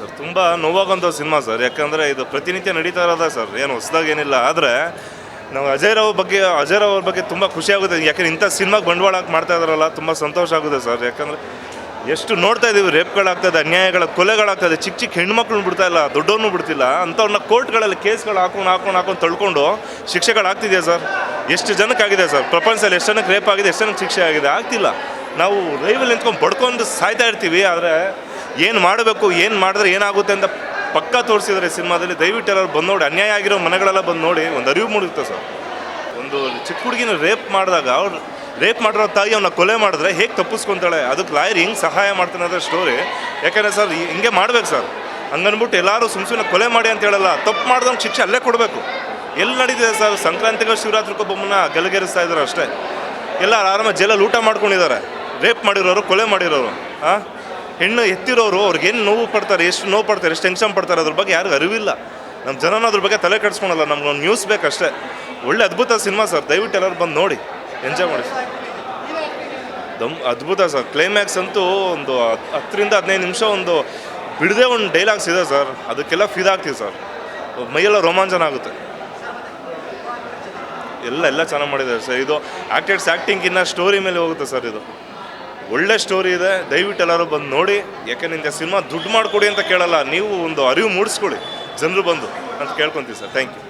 Sir ತುಂಬ ನೋವಾಗೋಂಥ cinema sir. ಯಾಕಂದರೆ ಇದು ಪ್ರತಿನಿತ್ಯ ನಡೀತಾ ಇರೋದ ಸರ್, ಏನು ಹೊಸದಾಗೇನಿಲ್ಲ. ಆದರೆ ನಾವು ಅಜಯ್ ರಾವ್ ಅವ್ರ ಬಗ್ಗೆ ತುಂಬ ಖುಷಿ ಆಗುತ್ತೆ. ಯಾಕಂದರೆ ಇಂಥ ಸಿನಿಮಾಗೆ ಬಂಡವಾಳ ಹಾಕಿ ಮಾಡ್ತಾ ಇದ್ದಾರಲ್ಲ, ತುಂಬ ಸಂತೋಷ ಆಗುತ್ತೆ ಸರ್. ಯಾಕಂದರೆ ಎಷ್ಟು ನೋಡ್ತಾ ಇದ್ದೀವಿ, ರೇಪ್ಗಳಾಗ್ತದೆ, ಅನ್ಯಾಯಗಳ ಕೊಲೆಗಳಾಗ್ತದೆ, ಚಿಕ್ಕ ಚಿಕ್ಕ ಹೆಣ್ಮಕ್ಳನ್ನ ಬಿಡ್ತಾ ಇಲ್ಲ, ದೊಡ್ಡವ್ರನ್ನೂ ಬಿಡ್ತಿಲ್ಲ. ಅಂಥವ್ರನ್ನ ಕೋರ್ಟ್ಗಳಲ್ಲಿ ಕೇಸ್ಗಳು ಹಾಕೊಂಡು ತಳ್ಕೊಂಡು ಶಿಕ್ಷೆಗಳಾಗ್ತಿದೆಯಾ ಸರ್? ಎಷ್ಟು ಜನಕ್ಕಾಗಿದೆ ಸರ್? ಪ್ರಪಂಚದಲ್ಲಿ ಎಷ್ಟು ಜನಕ್ಕೆ ರೇಪ್ ಆಗಿದೆ, ಎಷ್ಟು ಜನಕ್ಕೆ ಶಿಕ್ಷೆ ಆಗಿದೆ? ಆಗ್ತಿಲ್ಲ. ನಾವು ಲೈವಲ್ಲಿ ನಿಂತ್ಕೊಂಡು ಬಡ್ಕೊಂಡು ಸಾಯ್ತಾ ಇರ್ತೀವಿ. ಆದರೆ ಏನು ಮಾಡಬೇಕು, ಏನು ಮಾಡಿದ್ರೆ ಏನಾಗುತ್ತೆ ಅಂತ ಪಕ್ಕಾ ತೋರಿಸಿದರೆ ಸಿನಿಮಾದಲ್ಲಿ. ದಯವಿಟ್ಟು ಎಲ್ಲರೂ ಬಂದು ನೋಡಿ, ಅನ್ಯಾಯ ಆಗಿರೋ ಮನೆಗಳೆಲ್ಲ ಬಂದು ನೋಡಿ, ಒಂದು ಅರಿವು ಮೂಡುತ್ತೆ ಸರ್. ಒಂದು ಚಿಕ್ಕ ಹುಡುಗಿನ ರೇಪ್ ಮಾಡಿದಾಗ ಅವ್ರು ರೇಪ್ ಮಾಡಿರೋ ತಾಯಿ ಅವನ್ನ ಕೊಲೆ ಮಾಡಿದ್ರೆ ಹೇಗೆ ತಪ್ಪಿಸ್ಕೊತಾಳೆ, ಅದಕ್ಕೆ ಲಾಯರ್ ಹೆಂಗೆ ಸಹಾಯ ಮಾಡ್ತಾನೆ ಅನ್ನೋ ಸ್ಟೋರಿ. ಯಾಕಂದರೆ ಸರ್ ಹಿಂಗೆ ಮಾಡ್ಬೇಕು ಸರ್. ಹಂಗನ್ಬಿಟ್ಟು ಎಲ್ಲರೂ ಸುಮ್ಮನೆ ಕೊಲೆ ಮಾಡಿ ಅಂತ ಹೇಳಲ್ಲ, ತಪ್ಪು ಮಾಡಿದವ್ನು ಶಿಕ್ಷೆ ಅಲ್ಲೇ ಕೊಡಬೇಕು. ಎಲ್ಲಿ ನಡೀತಿದೆ ಸರ್? ಸಂಕ್ರಾಂತಿಗೂ ಶಿವರಾತ್ರಿಗೊಬ್ಬಮ್ಮನ್ನ ಗಲಗೇರಿಸ್ತಾ ಇದ್ದಾರೆ ಅಷ್ಟೇ. ಎಲ್ಲ ಆರಾಮಾಗಿ ಜೈಲಲ್ಲಿ ಊಟ ಮಾಡ್ಕೊಂಡಿದ್ದಾರೆ. ರೇಪ್ ಮಾಡಿರೋರು, ಕೊಲೆ ಮಾಡಿರೋರು, ಹೆಣ್ಣು ಎತ್ತಿರೋರು, ಅವ್ರಿಗೇನು ನೋವು ಪಡ್ತಾರೆ, ಎಷ್ಟು ನೋವು ಪಡ್ತಾರೆ, ಎಷ್ಟು ಟೆನ್ಷನ್ ಪಡ್ತಾರೆ, ಅದ್ರ ಬಗ್ಗೆ ಯಾರಿಗೂ ಅರಿವಿಲ್ಲ. ನಮ್ಮ ಜನನ ಅದ್ರ ಬಗ್ಗೆ ತಲೆ ಕೆಡಿಸ್ಕೊಳಲ್ಲ. ನಮ್ಗೊಂದು ನ್ಯೂಸ್ ಬೇಕಷ್ಟೇ. ಒಳ್ಳೆ ಅದ್ಭುತ ಸಿನಿಮಾ ಸರ್. ದಯವಿಟ್ಟು ಎಲ್ಲರೂ ಬಂದು ನೋಡಿ, ಎಂಜಾಯ್ ಮಾಡಿ ಸರ್. ಅದ್ಭುತ ಸರ್. ಕ್ಲೈಮ್ಯಾಕ್ಸ್ ಅಂತೂ ಒಂದು 10ರಿಂದ 15 ನಿಮಿಷ ಒಂದು ಬಿಡದೆ ಒಂದು ಡೈಲಾಗ್ಸ್ ಇದೆ ಸರ್. ಅದಕ್ಕೆಲ್ಲ ಫಿದಾಗ್ತೀವಿ ಸರ್. ಮೈಯೆಲ್ಲ ರೋಮಾಂಚನ ಆಗುತ್ತೆ. ಎಲ್ಲ ಚೆನ್ನಾಗಿ ಮಾಡಿದ್ದಾರೆ ಸರ್. ಇದು ಆ್ಯಕ್ಟಿಂಗಿನ್ನ ಸ್ಟೋರಿ ಮೇಲೆ ಹೋಗುತ್ತೆ ಸರ್. ಇದು ಒಳ್ಳೆ ಸ್ಟೋರಿ ಇದೆ. ದಯವಿಟ್ಟು ಎಲ್ಲರೂ ಬಂದು ನೋಡಿ. ಯಾಕೆಂದ್ರೆ ಇಂಥ ಸಿನಿಮಾ ದುಡ್ಡು ಮಾಡಿಕೊಡಿ ಅಂತ ಕೇಳಲ್ಲ, ನೀವು ಒಂದು ಅರಿವು ಮೂಡಿಸ್ಕೊಡಿ ಜನರು ಬಂದು ಅಂತ ಕೇಳ್ಕೊತೀವಿ ಸರ್. Thank you.